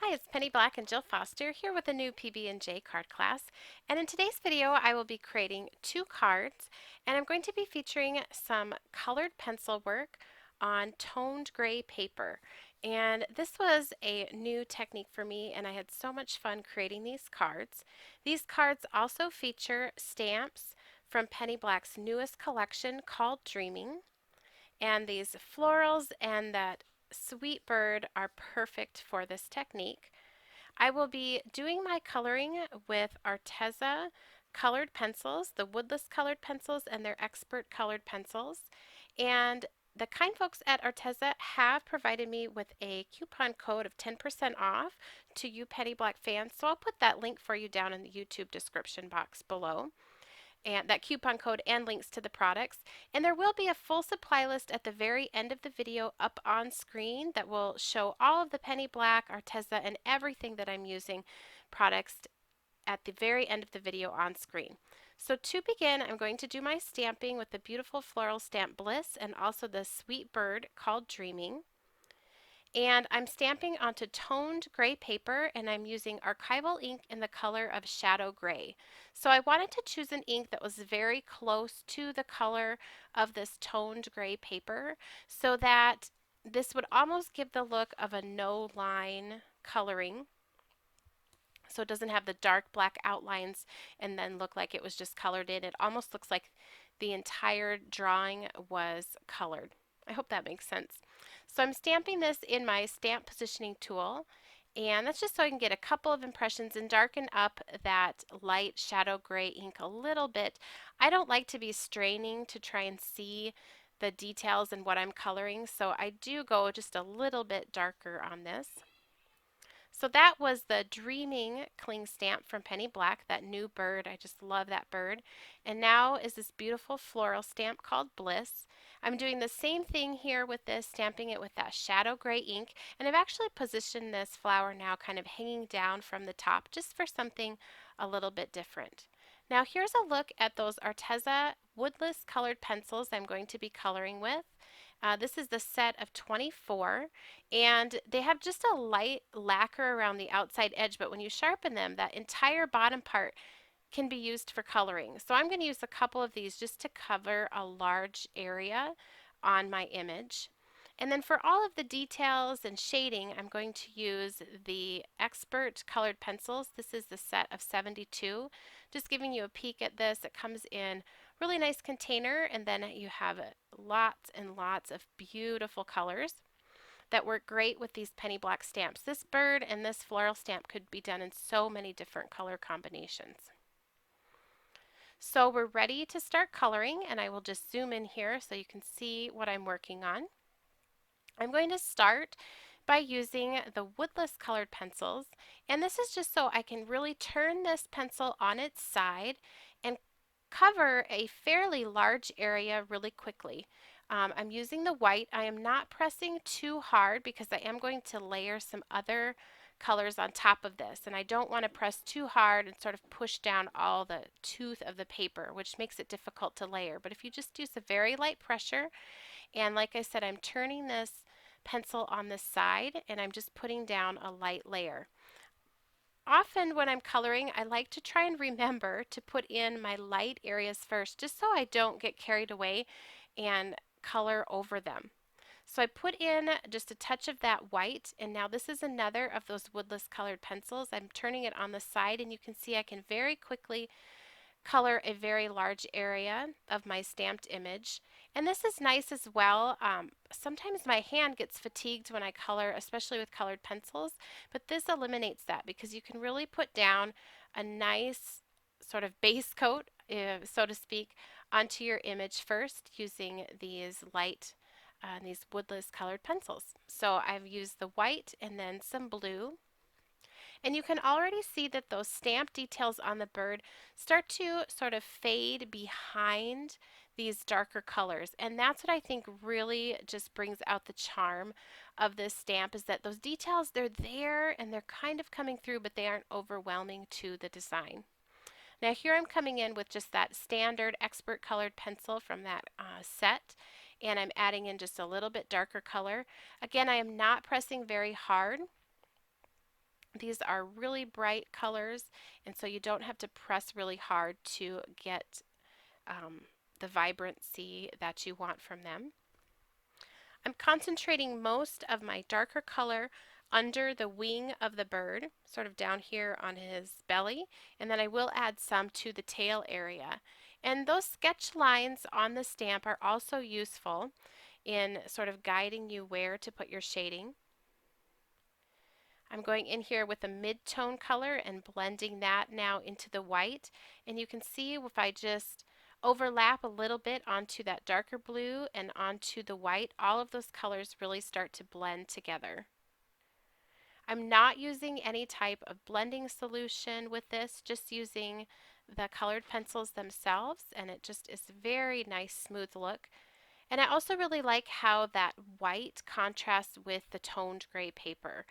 Hi, it's Penny Black and Jill Foster here with a new PB&J card class. And in today's video, I will be creating two cards, and I'm going to be featuring some colored pencil work on toned gray paper. And this was a new technique for me, and I had so much fun creating these cards. These cards also feature stamps from Penny Black's newest collection called Dreaming. And these florals and that sweet bird are perfect for this technique. I will be doing my coloring with Arteza colored pencils, the Woodless colored pencils, and their expert colored pencils. And the kind folks at Arteza have provided me with a coupon code of 10% off to you Penny Black fans, so I'll put that link for you down in the YouTube description box below, and that coupon code and links to the products. And there will be a full supply list at the very end of the video up on screen that will show all of the Penny Black, Arteza, and everything that I'm using products at the very end of the video on screen. So to begin, I'm going to do my stamping with the beautiful floral stamp Bliss and also the sweet bird called Dreaming. And I'm stamping onto toned gray paper, and I'm using archival ink in the color of shadow gray. So I wanted to choose an ink that was very close to the color of this toned gray paper so that this would almost give the look of a no line coloring. So it doesn't have the dark black outlines and then look like it was just colored in. It almost looks like the entire drawing was colored. I hope that makes sense. So I'm stamping this in my stamp positioning tool, and that's just so I can get a couple of impressions and darken up that light shadow gray ink a little bit. I don't like to be straining to try and see the details and what I'm coloring, so I do go just a little bit darker on this. So that was the Dreaming Cling Stamp from Penny Black, that new bird. I just love that bird. And now is this beautiful floral stamp called Bliss. I'm doing the same thing here with this, stamping it with that shadow gray ink. And I've actually positioned this flower now kind of hanging down from the top just for something a little bit different. Now here's a look at those Arteza Woodless colored pencils I'm going to be coloring with. This is the set of 24, and they have just a light lacquer around the outside edge, but when you sharpen them, that entire bottom part can be used for coloring. So I'm going to use a couple of these just to cover a large area on my image. And then for all of the details and shading, I'm going to use the Expert colored pencils. This is the set of 72. Just giving you a peek at this, it comes in really nice container, and then you have lots and lots of beautiful colors that work great with these Penny Black stamps. This bird and this floral stamp could be done in so many different color combinations. So we're ready to start coloring, and I will just zoom in here so you can see what I'm working on. I'm going to start by using the Woodless colored pencils, and this is just so I can really turn this pencil on its side and cover a fairly large area really quickly. I'm using the white. I am not pressing too hard because I am going to layer some other colors on top of this, and I don't want to press too hard and sort of push down all the tooth of the paper, which makes it difficult to layer. But if you just use a very light pressure, and like I said, I'm turning this pencil on the side and I'm just putting down a light layer. Often when I'm coloring, I like to try and remember to put in my light areas first, just so I don't get carried away and color over them. So I put in just a touch of that white, and now this is another of those Woodless colored pencils. I'm turning it on the side, and you can see I can very quickly color a very large area of my stamped image. And this is nice as well. Sometimes my hand gets fatigued when I color, especially with colored pencils, but this eliminates that because you can really put down a nice sort of base coat, so to speak, onto your image first using these these Woodless colored pencils. So I've used the white and then some blue. And you can already see that those stamp details on the bird start to sort of fade behind these darker colors. And that's what I think really just brings out the charm of this stamp, is that those details, they're there and they're kind of coming through, but they aren't overwhelming to the design. Now here I'm coming in with just that standard expert colored pencil from that set, and I'm adding in just a little bit darker color. Again, I am not pressing very hard. These are really bright colors, and so you don't have to press really hard to get um, the vibrancy that you want from them. I'm concentrating most of my darker color under the wing of the bird, sort of down here on his belly, and then I will add some to the tail area. And those sketch lines on the stamp are also useful in sort of guiding you where to put your shading. I'm going in here with a mid-tone color and blending that now into the white. And you can see if I just overlap a little bit onto that darker blue and onto the white, all of those colors really start to blend together. I'm not using any type of blending solution with this, just using the colored pencils themselves, and it just is very nice smooth look. And I also really like how that white contrasts with the toned gray paper.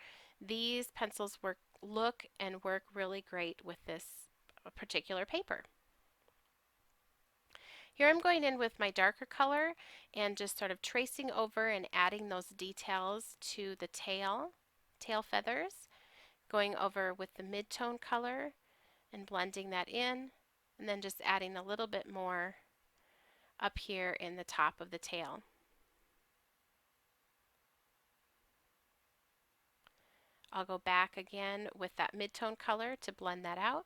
These pencils look and work really great with this particular paper. Here I'm going in with my darker color and just sort of tracing over and adding those details to the tail feathers, going over with the mid-tone color and blending that in, and then just adding a little bit more up here in the top of the tail. I'll go back again with that mid-tone color to blend that out.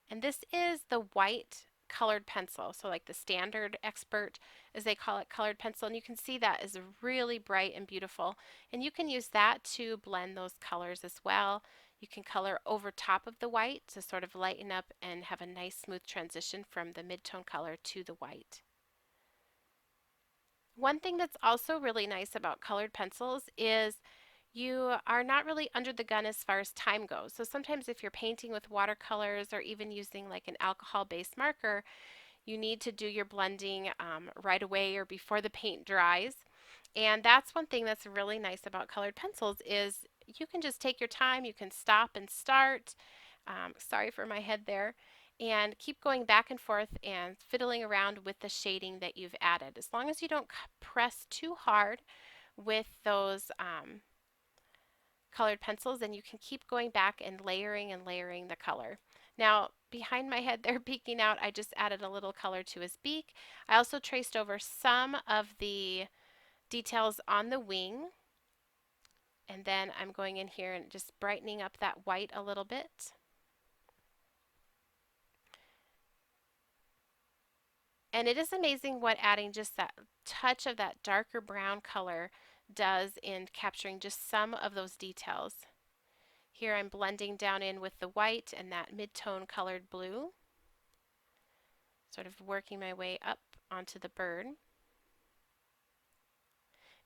And this is the white colored pencil, so like the standard expert, as they call it, colored pencil. And you can see that is really bright and beautiful. And you can use that to blend those colors as well. You can color over top of the white to sort of lighten up and have a nice smooth transition from the mid-tone color to the white. One thing that's also really nice about colored pencils is you are not really under the gun as far as time goes. So sometimes if you're painting with watercolors or even using like an alcohol-based marker, you need to do your blending right away or before the paint dries. And that's one thing that's really nice about colored pencils is you can just take your time, you can stop and start. Sorry for my head there. And keep going back and forth and fiddling around with the shading that you've added. As long as you don't press too hard with those colored pencils, and you can keep going back and layering the color. Now behind my head there peeking out, I just added a little color to his beak. I also traced over some of the details on the wing, and then I'm going in here and just brightening up that white a little bit. And it is amazing what adding just that touch of that darker brown color does in capturing just some of those details. Here I'm blending down in with the white and that mid-tone colored blue, sort of working my way up onto the bird.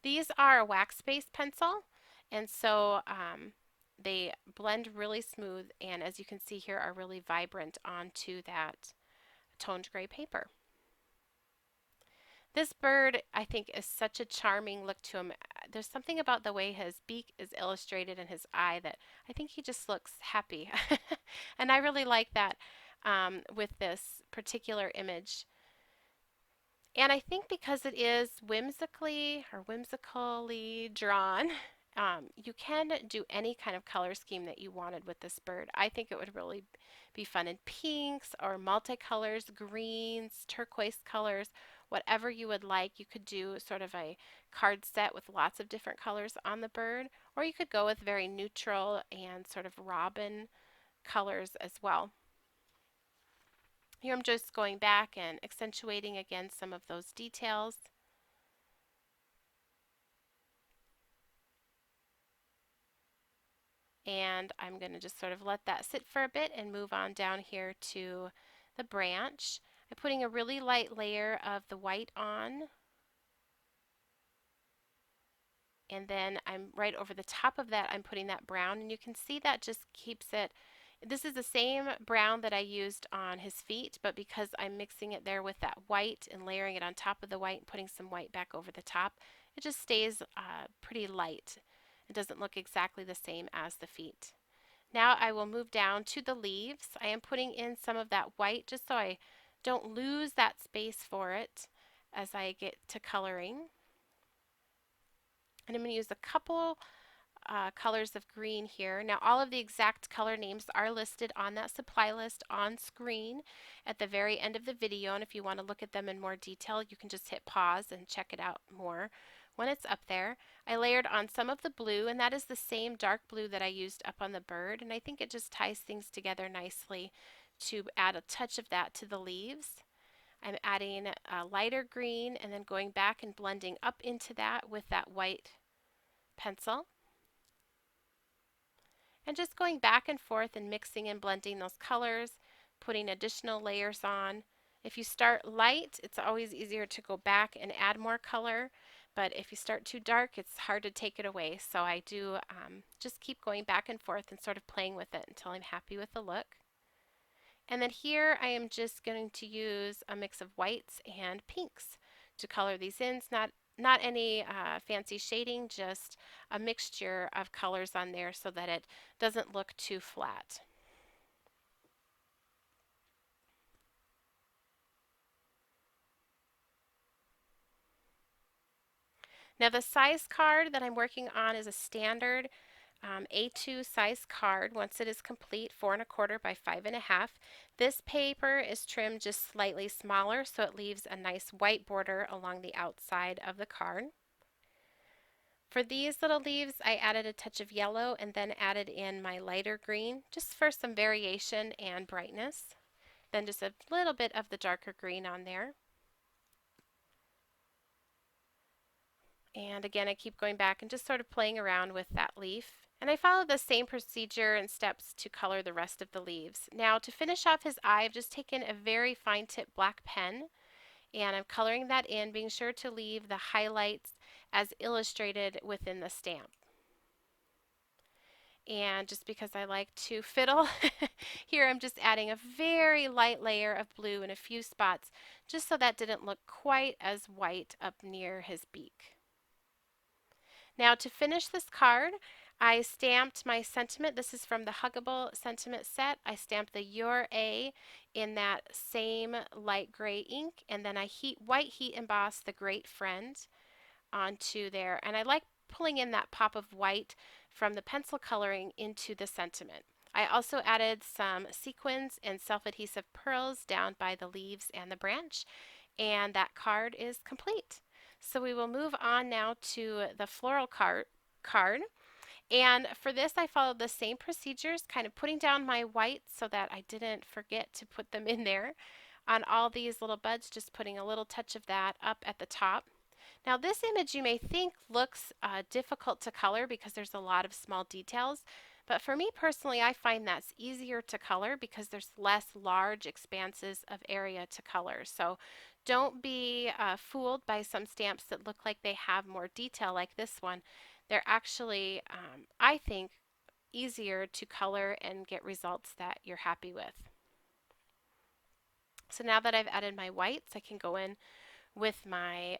These are a wax-based pencil, and so they blend really smooth, and as you can see here are really vibrant onto that toned gray paper. This bird, I think, is such a charming look to him. There's something about the way his beak is illustrated and his eye that I think he just looks happy. And I really like that with this particular image. And I think because it is whimsically drawn, you can do any kind of color scheme that you wanted with this bird. I think it would really be fun in pinks or multicolors, greens, turquoise colors, whatever you would like. You could do sort of a card set with lots of different colors on the bird, or you could go with very neutral and sort of robin colors as well. Here I'm just going back and accentuating again some of those details. And I'm going to just sort of let that sit for a bit and move on down here to the branch. I'm putting a really light layer of the white on, and then I'm right over the top of that I'm putting that brown, and you can see that just keeps it. This is the same brown that I used on his feet, but because I'm mixing it there with that white and layering it on top of the white and putting some white back over the top, it just stays pretty light. It doesn't look exactly the same as the feet. Now I will move down to the leaves. I am putting in some of that white just so I don't lose that space for it as I get to coloring. And I'm going to use a couple colors of green here. Now all of the exact color names are listed on that supply list on screen at the very end of the video, and if you want to look at them in more detail you can just hit pause and check it out more when it's up there. I layered on some of the blue, and that is the same dark blue that I used up on the bird, and I think it just ties things together nicely to add a touch of that to the leaves. I'm adding a lighter green and then going back and blending up into that with that white pencil. And just going back and forth and mixing and blending those colors, putting additional layers on. If you start light, it's always easier to go back and add more color, but if you start too dark, it's hard to take it away. So I do just keep going back and forth and sort of playing with it until I'm happy with the look. And then here I am just going to use a mix of whites and pinks to color these in. It's not any fancy shading, just a mixture of colors on there so that it doesn't look too flat. Now the size card that I'm working on is a standard A2 size card. Once it is complete, 4¼ by 5½. This paper is trimmed just slightly smaller so it leaves a nice white border along the outside of the card. For these little leaves, I added a touch of yellow and then added in my lighter green just for some variation and brightness. Then just a little bit of the darker green on there. And again, I keep going back and just sort of playing around with that leaf. And I follow the same procedure and steps to color the rest of the leaves. Now to finish off his eye, I've just taken a very fine tip black pen and I'm coloring that in, being sure to leave the highlights as illustrated within the stamp. And just because I like to fiddle, here I'm just adding a very light layer of blue in a few spots just so that didn't look quite as white up near his beak. Now to finish this card, I stamped my sentiment. This is from the Huggable sentiment set. I stamped the Your A in that same light gray ink, and then I white heat embossed the Great Friend onto there. And I like pulling in that pop of white from the pencil coloring into the sentiment. I also added some sequins and self-adhesive pearls down by the leaves and the branch, and that card is complete. So we will move on now to the floral card. And for this, I followed the same procedures, kind of putting down my whites so that I didn't forget to put them in there. On all these little buds, just putting a little touch of that up at the top. Now this image you may think looks difficult to color because there's a lot of small details, but for me personally I find that's easier to color because there's less large expanses of area to color. So don't be fooled by some stamps that look like they have more detail like this one. They're actually, I think, easier to color and get results that you're happy with. So now that I've added my whites, I can go in with my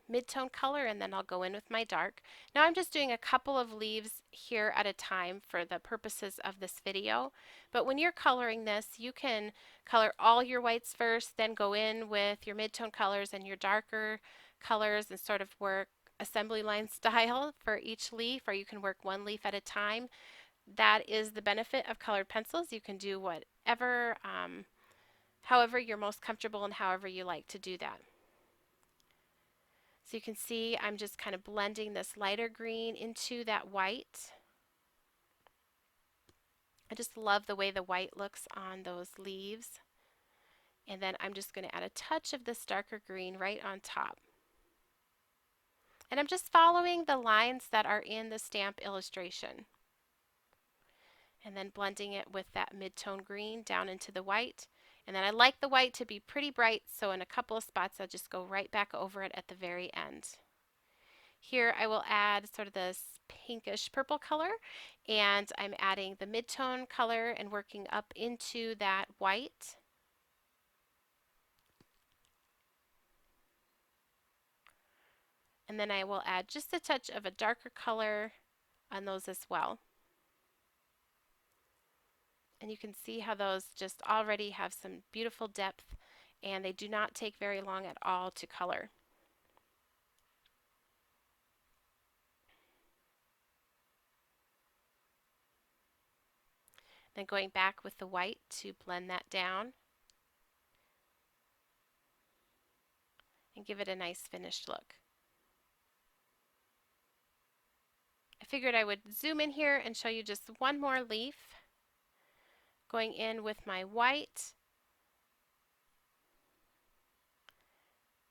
mid-tone color and then I'll go in with my dark. Now I'm just doing a couple of leaves here at a time for the purposes of this video, but when you're coloring this you can color all your whites first, then go in with your mid-tone colors and your darker colors and sort of work assembly line style for each leaf, or you can work one leaf at a time. That is the benefit of colored pencils. You can do whatever, however you're most comfortable and however you like to do that. So you can see I'm just kind of blending this lighter green into that white. I just love the way the white looks on those leaves. And then I'm just going to add a touch of this darker green right on top. And I'm just following the lines that are in the stamp illustration. And then blending it with that mid-tone green down into the white. And then I like the white to be pretty bright, so in a couple of spots I'll just go right back over it at the very end. Here I will add sort of this pinkish purple color, and I'm adding the mid-tone color and working up into that white. And then I will add just a touch of a darker color on those as well. And you can see how those just already have some beautiful depth, and they do not take very long at all to color. Then going back with the white to blend that down and give it a nice finished look. I figured I would zoom in here and show you just one more leaf. Going in with my white.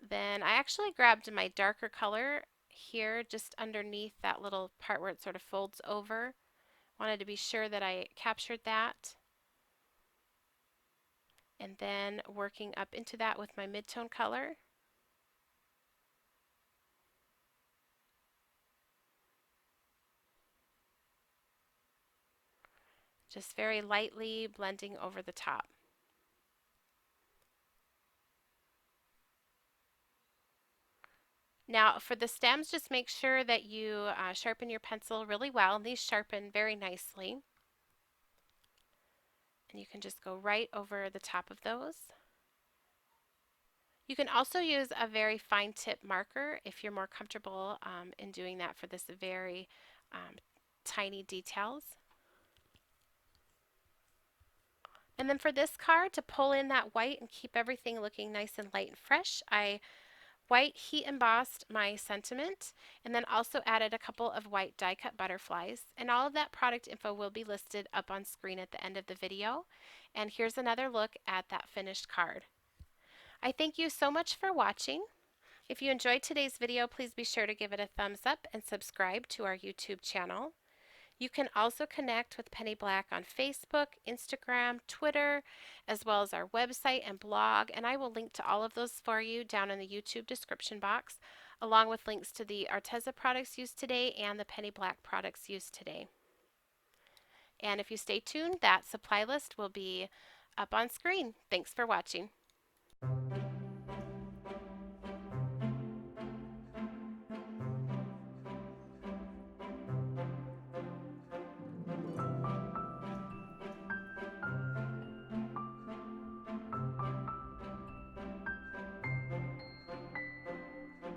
Then I actually grabbed my darker color here just underneath that little part where it sort of folds over. Wanted to be sure that I captured that. And then working up into that with my mid-tone color. Just very lightly blending over the top. Now for the stems, just make sure that you sharpen your pencil really well. And these sharpen very nicely. And you can just go right over the top of those. You can also use a very fine tip marker if you're more comfortable in doing that for this very tiny details. And then for this card, to pull in that white and keep everything looking nice and light and fresh, I white heat embossed my sentiment and then also added a couple of white die cut butterflies. And all of that product info will be listed up on screen at the end of the video. And here's another look at that finished card. I thank you so much for watching. If you enjoyed today's video, please be sure to give it a thumbs up and subscribe to our YouTube channel. You can also connect with Penny Black on Facebook, Instagram, Twitter, as well as our website and blog, and I will link to all of those for you down in the YouTube description box, along with links to the Arteza products used today and the Penny Black products used today. And if you stay tuned, that supply list will be up on screen. Thanks for watching.